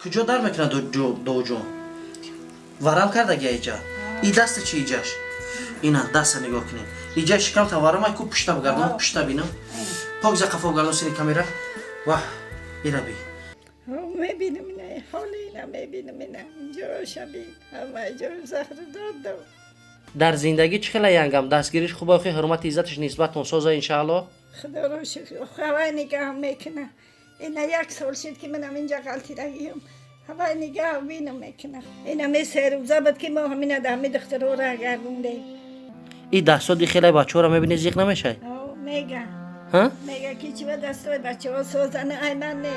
کجا در میکنه دو جون ورم کرده گه ایجا ای دست چی ایجاش اینا دست نگاه کنین ایجا شکم تا ورم های کو پشتا بگردم پشتا بینم پاک زا قفا بگردم سینی کامیرا واه ایرا بی میبینم اینه حالی اینا میبینم اینا اینجا شبیه همه جا زهر داد در زندگی چه خیلی ینگم دستگیریش خوبه خیلی حرمت عزتش نسبت سازه انشاءالله خدا رو شکر خواهی نگاه میکنه اینا 1 سال شد که منم اینجا غلطی رگیم هوای نگاه بینم میکنه اینا می 3 روزه بود که ما همینه دهمی دختر رو را گردونده این دستا دی خیلی بچه ها رو میبینی زیق نمیشه میگه ها؟ میگه که چی به دستای بچه ها سازنه ای من نه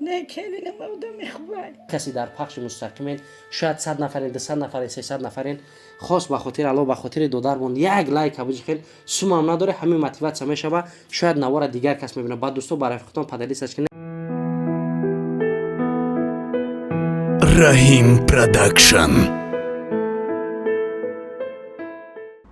نه کلی نموده خوبه کسی در پخش مستقیم شاید 100 نفرین 200 نفرین 300 نفرین خاص به خاطر الله به خاطر دودرمون یک لایک ابوجی خیل سوم هم نداره همین موتیواسیون میشه شاید نوار دیگر کس میبینه بعد دوستو برای خودتون پدلی سرچ کنید رحیم پروداکشن.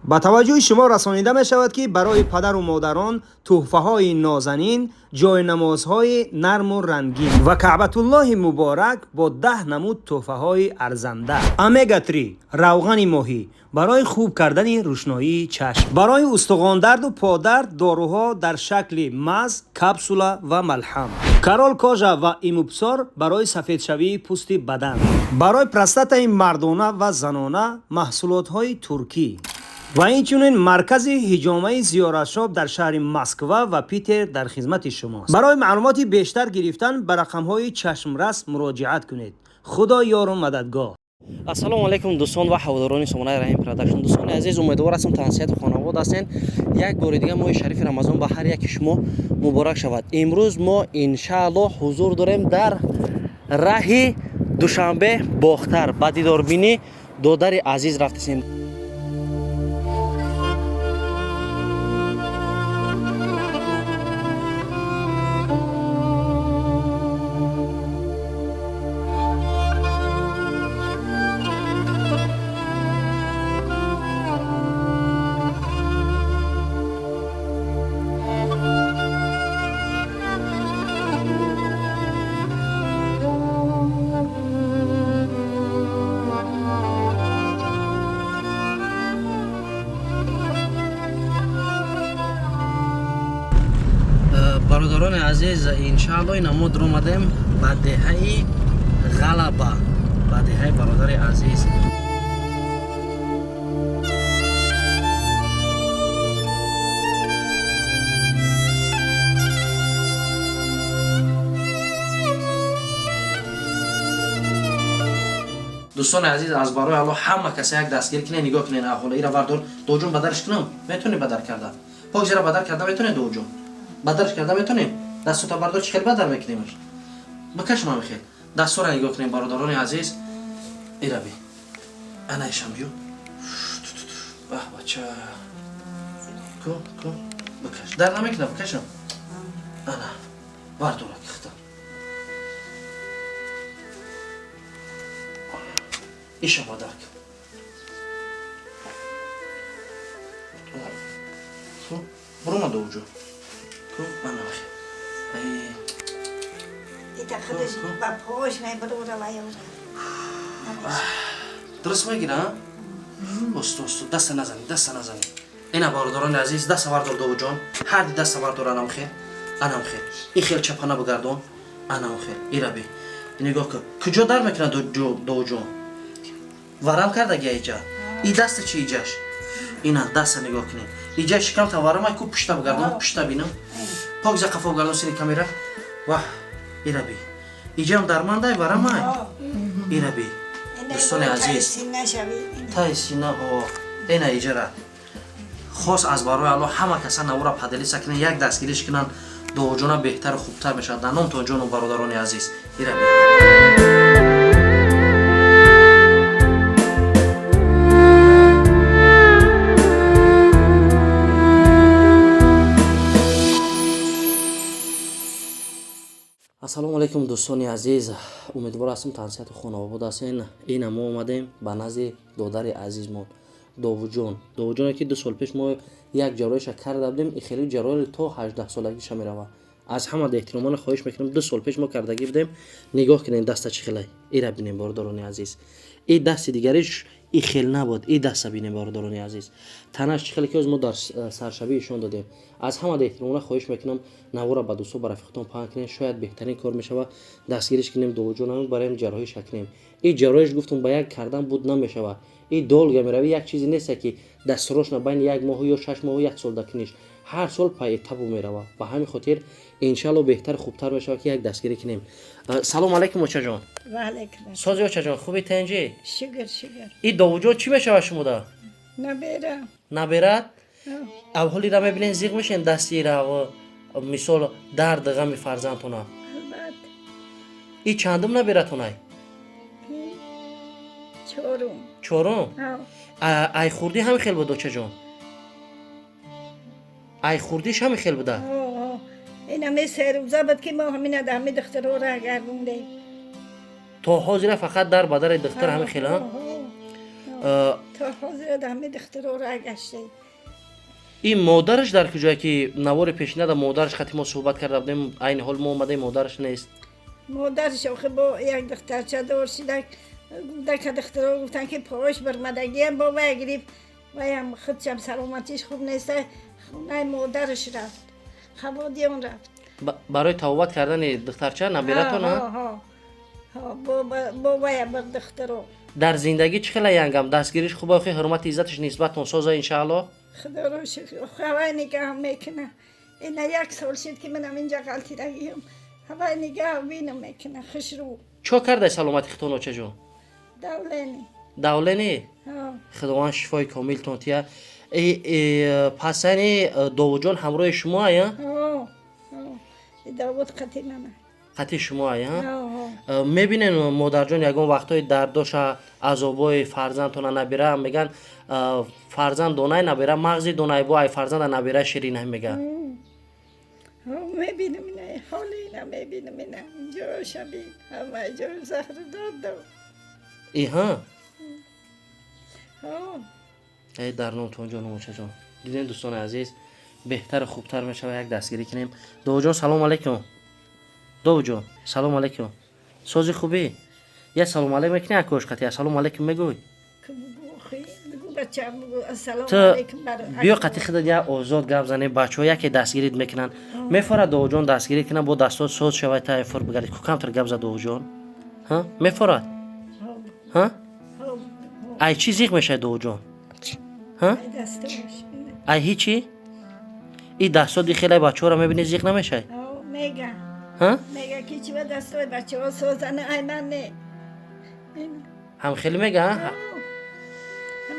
با توجه شما رسانیده می شود که برای پدر و مادران تحفه های نازنین، جای نمازهای نرم و رنگین و کعبت الله مبارک با 10 نمود تحفه های ارزنده، امگا 3 روغن ماهی برای خوب کردن روشنایی چشم، برای استخوان درد و پادرد داروها در شکل مز، کپسوله و ملحم، کارول کاژا و ایموبسار برای سفید شوی پوست بدن، برای پروستات مردانه و زنانه محصولات های ترکی و اینچنین مرکز حجامه زیارتشاب در شهر مسکو و پیتر در خدمت شماست. برای معلومات بیشتر گرفتن به رقم‌های چشمرس مراجعت کنید. خدا یار و مددگار. السلام علیکم دوستان و هواداران سامانه رحیم پروداکشن. دوستان عزیز امیدوار هستم تنسیت خانواده هستین. یک بار دیگه ماه شریف رمضان به هر یک شما مبارک شود. امروز ما ان شاء الله حضور داریم در راه دوشنبه باختر با دیداربینی دودر عزیز رفتیم. برادران عزیز انشاءالله این ما در اومدیم به دهه غلبه به دهه برادر عزیز دوستان عزیز از برای الله همه کسی یک دستگیر کنه نگاه کنین احوال ایرا وردار دو جون بدرش کنم میتونی بدر کرده پاک زیرا بدر کرده میتونی دو جون بدرش کرده میتونی دستو تا بردار چکل بدر میکنیمش بکش ما میخواد دستو را نگاه کنین برادران عزیز ایرا بی انا ایشم بیو به بچه کو بکش در نمیکنم بکشم انا بردار کختم ایشم بدر کن برو ما دوجو کو من نمیخواد ایتا خودش با پاش میبرو رو درست میگیره استو دست نزنی اینا بارداران عزیز دست بردار دو جان هر دی دست بردار انم خیر این خیل چپانه بگردون انم خیر ایرا بی نگاه کن کجا در میکنه دو جان ورم کرده گه ایجا ای دست چی ایجاش اینا دست نگاه کنین ایجا شکم تا ورم های کو پشتا بگردم پشتا بینم پاک زا قفا بگردم سینی کامیرا واه ایرا بی ایجا هم درمان دای ورم های ایرا بی دوستان عزیز تای سینه اینا ایجا را خاص از برای الله همه کسا نورا پدلی سکنن یک دستگیریش کنن دو جانا بهتر و خوبتر میشد نام تو جان و برادران عزیز ایرا بی السلام علیکم دوستان عزیز امیدوار هستم تنسیت خانواده هستین این ما اومدیم به نزد دادر عزیزمون довуҷоне ки 2 сол пеш мо як ҷароиша карда будем, и хеле ҷарои то 18 солагиша мерава. аз ҳама эҳтиромона хоҳиш мекунем 2 сол пеш мо кардагӣ будем. Нигоҳ кунем даста чӣ хелай. Ира бинем бордорони азиз. И дасти дигариш и хел набуд. И даста бинем бордорони азиз. Танаш чӣ хеле ки оз мо дар саршабӣ ишон додем. аз ҳама эҳтиромона хоҳиш мекунам навора ба дӯсто ба рафиқатон паҳн кунем. шояд беҳтарин кор мешава. дастгириш кунем довуҷонамон барем ҷарроҳиша кунем. И ҷарроҳиш гуфтум ба як кардан буд намешава. И долга мерави як чизе нест ки дастрошна байни 1 моҳу ё 6 моҳу 1 сол дакуниш. ҳар сол паетабу мерава. ба ҳамин хотир иншалло беҳтар хубтар мешава ки як дастгирӣ кунем. салому алайкум очаҷон. ва алайкум. сози очаҷон хуби тенҷи? Шукр, шукр. И довуҷон чӣ мешава шумода? Наберам. наберад? Ҳа, авҳолира мебинен зиқ мешен дастира мисол дард ғами фарзандтона. албатта. И чандум набератонай? Чорум. чорум? Ҳа. ай хурдӣ ҳами хел буд очаҷон? ай хурдиш ҳами хел буда? این همه 3 روزه بود که ما همین همه دخترها را گردوندیم. то ҳозира фақат дар ба дари духтар ҳами хела? تا حاضر همه دخترها را گشتیم. این مادرش در کجایی که نوار پیشینه در مادرش خطی ما صحبت کرده بودیم عین حال ما اومده مادرش نیست. مادرش آخه با یک دخترچه داشته گفته که دخترها گفتن که پاهاش برمدگی هم با وی گرفت و هم خودشم سلامتیش خوب نیست خونه مادرش رفت خوادیان رفت. برای توبت کردن دخترچه نبیرتون ها با وی بر دخترها. در زندگی چه خیلی ینگم دستگیریش خوبه آخه حرمت عزتش نسبتون سازه انشاءالله. خدا رو شکر خواه نگاه میکنه. این 1 سال شد که منم اینجا غلطی رگیم هوا نگاه بینم میکنه خوش رو. چو کرده سلامتی خطون آچه جون؟ دولینی. دولینی؟ خداوند شفای کامل تونتیه. پس یعنی داوود همراه شما آیا؟ داوود قطعی منه. قطعی شما آیا؟ میبینین مادر جان یکون وقتای درداش عذابای فرزندتون نبیره میگن فرزند دونای نبیره مغزی دونای با ای فرزند نبیره شیرین هم میگن. میبینم اینه حالی اینه میبینم اینه اینجا شبیه همه جا زهر داد ها ای در نوتون جان موچه جان دیدین دوستان عزیز بهتر و خوبتر میشه یک دستگیری کنیم. دو جان سلام علیکم. دو جان سلام علیکم. سوزی خوبی؟ یه سلام علیکم میکنی اکوش قطعی سلام علیکم میگوی؟ تو بیا قطعی خدا یا آزاد گپ زنی بچه ها یکی دستگیریت میکنن میفاره دو جان دستگیری کنن با دستات سوز شوید تا فر بگردید که کمتر گپ زد دو جان ها میفاره ها ای چی زیغ میشه دو جان ها ای هیچی این دستات دی خیلی بچه ها رو میبینی زیغ نمیشه میگه ها میگه که چی با دستای بچه ها سوزن ای من نه هم خیلی میگه ها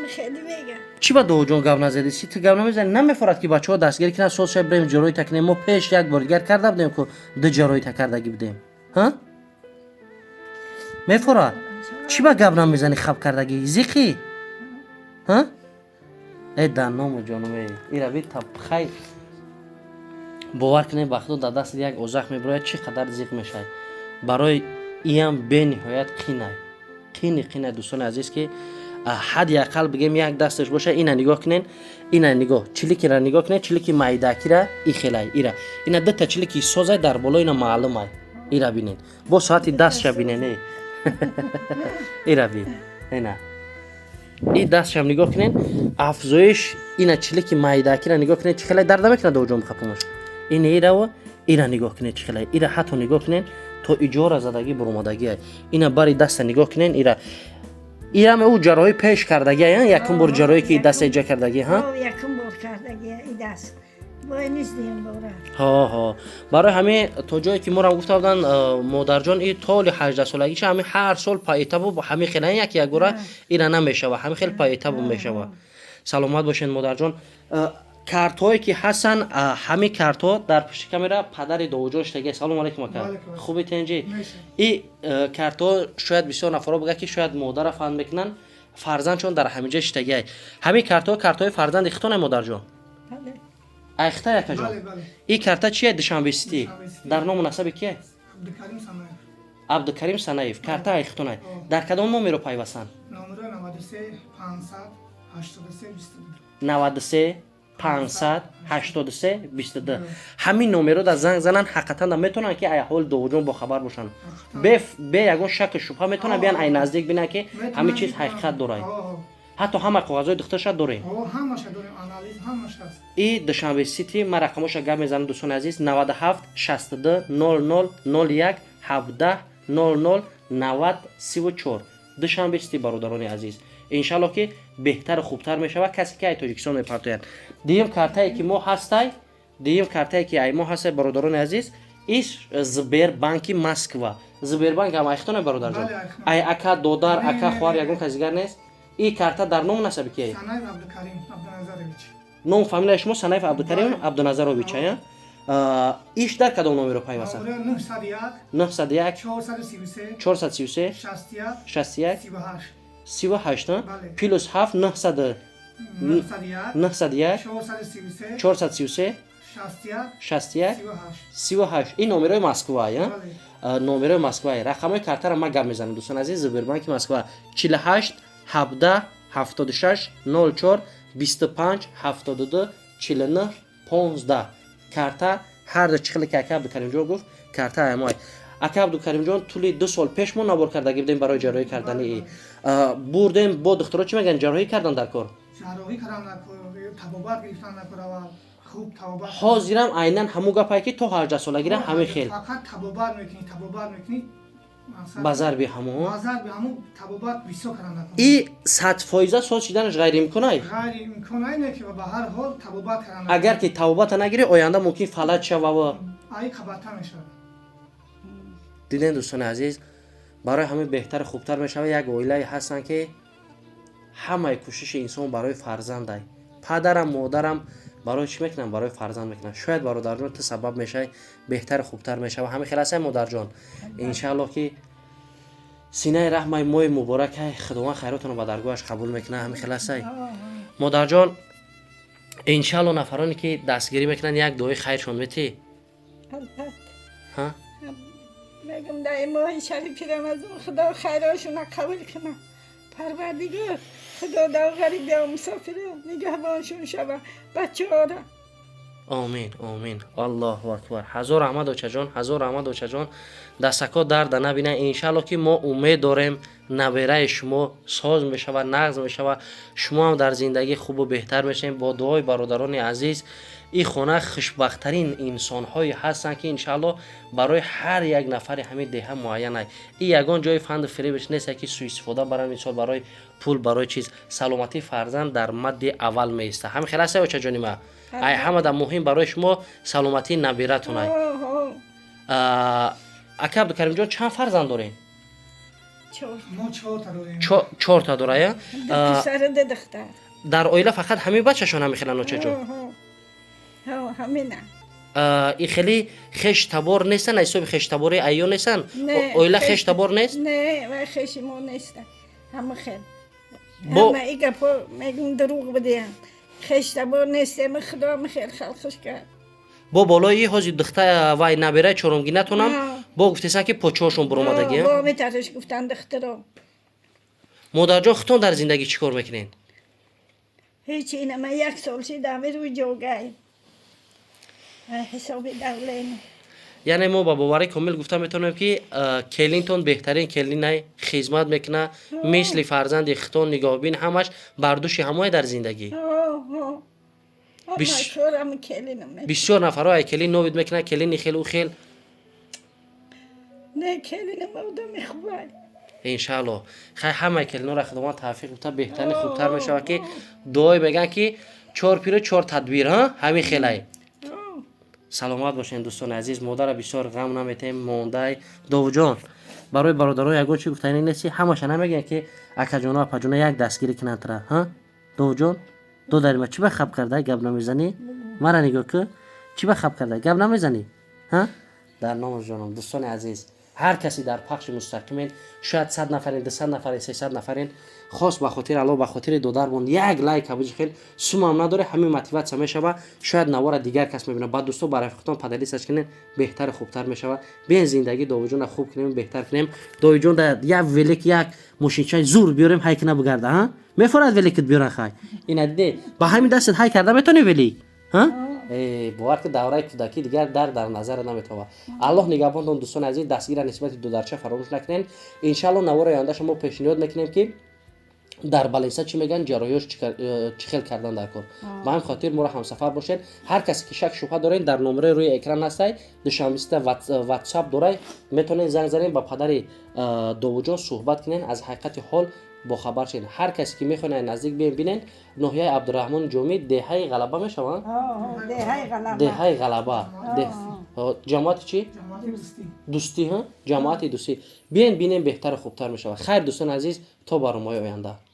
خیلی میگه چی با دو جون گپ نزدی سی تو گپ نمیزنی نمیفراد که بچه‌ها دستگیری کنن سوز شب بریم جلوی تکنیم ما پیش یک بار دیگر کرده بودیم که دو جلوی تکردگی بدیم ها میفراد چی با گپ نمیزنی خب کردگی زیخی ها ای دنام جانم ایرا بی تب خیر باور کنید وقتی در دست یک اوزخ میبره چقدر زیق میشه برای این به نهایت قینه دوستان عزیز که حد اقل بگیم یک دستش باشه اینا نگاه کنین اینا نگاه چلیکی را نگاه کنین چلیکی مایداکی را ای خیلی ایرا اینا دو تا چلیکی سوزای در بالا اینا معلومه ایرا بینین با ساعتی دستش بینین ایرا بین اینا این دستش هم نگاه کنین افزایش اینا چلیکی مایداکی را نگاه کنین چه خیلی درد میکنه دو جون خپومش این ایرا و ایرا نگاه کنین چه خیلی ایرا حتی نگاه کنین تو اجاره زدگی برآمدگی اینا باری دست نگاه کنین ایرا او جراحی پیش کردگی یکم بار جراحی که دست ایجا کردگی ها یکم بار کردگی این دست وای نیست دیم باره ها برای همه تا جایی که ما را گفته بودن مادر جان این طول 18 سالگیش همه هر سال پایتابو با همه خیلی یکی گوره ایرا نمیشه و همه خیلی پایتابو میشه و سلامت باشین مادر جان. کارت هایی که هستن همه کارت ها در پشت کامera پدر دو جان شده. سلام علیکم اکا خوبی تنجی این کارت ها شاید بسیار نفرا بگه که شاید مادر فهم میکنن فرزند چون در همینجا شده. همه کارت های فرزند اختونه مادر جان اخته اکا جان این کارت چیه دشنبه سیتی در نام مناسب کیه عبدالکریم سنایف کارت اختونه در کدام نمره پیوستن 93 500 93 500 83 22 همین نمره را زنگ زنن حقیقتا میتونن که ای حال دوجون با خبر باشن به یگون شک شبهه میتونن بیان ای نزدیک بینن که همه چیز حقیقت داره حتی همه کاغذهای دخترش داره همش داریم آنالیز همش هست ای دوشنبه سیتی ما رقمش گپ میزنم دوستان عزیز 97 62 00 01 17 00 90 34 دوشنبه سیتی برادران عزیز انشالله که بهتر و خوبتر میشه و کسی که ای تاجیکستان میپرتوین دیم کارتایی که ما هستای دیم کارتایی که ای ما هست برادران عزیز ایش زبیر بانکی مسکوا زبیر بانک هم ایختونه برادر جان ای اکا دودار اکا خوار یگون کسیگر نیست این کارتا در نام نسبی کیه سنایف عبدالکریم عبدالنظرویچ نام فامیل شما سنایف عبدالکریم عبدالنظرویچ ها ایش در کدام نمره پیوسته 901 433 433 61 61 38 38 پلس 7 900 901 433 61 38 این نمره مسکو ها نمره مسکو رقم کارت را ما گپ میزنم دوستان عزیز زبربانک مسکو 48 17 76 04 25 72 49 15 کارت هر چخل که اکا عبدالکریم جان گفت کارت امای اکا عبدالکریم جان طولی 2 سال پیش ما نابر کردگی بودیم برای جراحی کردن ای بردیم با دکترها چی میگن جراحی کردن در کار جراحی کردن در کار تبابت گرفتن در کار اول خوب تبابت حاضرم عیناً همو گپایی که تو 18 سالگی را همه خیل فقط تبابت میکنی بازار به همو بازار به همو تبابت بیسو کردن در کار ای 100% سوز شدنش غیر امکانه غیر امکانه نه که به هر حال تبابت کردن اگر که توبت نگیری آینده ممکن فلج شوه و ای خبرتا میشه دیدین دوستان عزیز برای همه بهتر خوبتر میشه یک اویله هستن که همه کوشش انسان برای فرزنده پدرم مادرم برای چی میکنن برای فرزند میکنن شاید برادر جان تو سبب میشه بهتر خوبتر میشه و همه خلاصه مادر جان ان که سینه رحمه ماه مبارک خداوند خیراتون رو به درگاهش قبول میکنه همه خلاصه مادر جان ان نفرانی که دستگیری میکنن یک دعای خیرشون میتی البته ها میگم در این ماه شریفی رمضان خدا خیراشون قبول کنه پروردگار خدا در غریب یا مسافره نگهبانشون شوه بچه ها را آمین آمین الله اکبر هزار رحمت اوچه جان هزار رحمت اوچه جان دستکا درد نبینه انشالله که ما امید داریم نبیره شما ساز میشه و نغز میشه و شما هم در زندگی خوب و بهتر میشین با دعای برادران عزیز این خونه خوشبختترین انسان های هستن که انشالله برای هر یک نفر همین ده معینه این یگان جای فند فریبش نیست که سوء استفاده برای مثال برای پول برای چیز سلامتی فرزند در مد اول میسته همین خلاصه اوچه جانی ما ای همه در مهم برای شما سلامتی نبیرتون ای اکا عبدالکریم جان چند فرزند دارین؟ ما 4 تا داریم 4 تا داره پسر ده دختر در اویله فقط همین بچه‌شون هم میخیلن اوچه جان همینه ای خیلی خش تبار نیستن ایسو خش تباری ایو نیستن اویله خش تبار نیست نه و خش ما نیستن همه خیل با همه ای گپا میگم دروغ بدیم خش تبار نیستم خدا خیل خلقش کرد با بالای هازی دختر وای نبیره چورمگی نتونم با گفتیسن که پاچه‌هاشون برآمدگی با میترش گفتن دخترا مادر جان خودتون در زندگی چیکار میکنین هیچی نه من 1 سال شدم روی جوگای حساب دولین یعنی ما با باوری کامل گفتم میتونم که کلینتون بهترین کلینای خدمت میکنه مثل فرزند اختون نگاه بین همش بردوش همه در زندگی بسیار نفرها کلین نوید میکنه کلین خیلی و خیلی نه کلین مودم خوبه انشالله خیلی همه کلینو را خدمت توفیق بتا بهترین خوبتر میشه که دعای بگن که 4 پیرو 4 تدبیر ها همین خیلی سلامت باشین دوستان عزیز مادر بسیار غم نمیتیم مونده دو جان برای برادرای اگه چی گفتنی نیستی همش نمیگن که اکا جونا اپا جونا یک دستگیری کنن ترا ها دو جان دو داری ما چی به خب کرده گپ نمیزنی مرا نگاه که چی به خب کرده گپ نمیزنی ها در نام جانم دوستان عزیز هر کسی در پخش مستقیم شاید 100 نفرین 200 نفرین 300 نفرین خاص به خاطر الله به خاطر دودربون یک لایک ابوج خیل سوم هم نداره همین موتیواسیون میشه شاید نوار دیگر کس میبینه بعد دوستو برای رفیقتان پدری سرچ کنین بهتر خوبتر میشه بیاین زندگی داوود جان خوب کنیم بهتر کنیم داوود جان در یک ولیک یک ماشینچای زور بیاریم های کنه بگرده ها میفراد ولیکت بیاره خای اینا دیده با همین دست های کرده میتونی ولی ها باور که دوره کودکی دیگر در نظر نمیتونه الله نگهبانتون دوستان عزیز دستگیر نسبت دو درچه فراموش نکنین ان شاء الله نوار آینده شما پیشنهاد میکنیم که در بالینسا چی میگن جراحیش چخیل کردن در کار با این خاطر ما را همسفر باشین هر کسی که شک شبهه دارین در نمره روی اکران هستای دوشنبه واتساپ دارای میتونین زنگ زنین با پدر داوود جان صحبت کنین از حقیقت حال با خبر شین هر کسی که میخونه نزدیک ببینین ناحیه عبدالرحمن جومی دهه غلبه میشوند دهه غلبه جماعت چی دوستی ها جماعت دوستی بیاین ببینین بهتر خوبتر میشه خیر دوستان عزیز تا برنامه آینده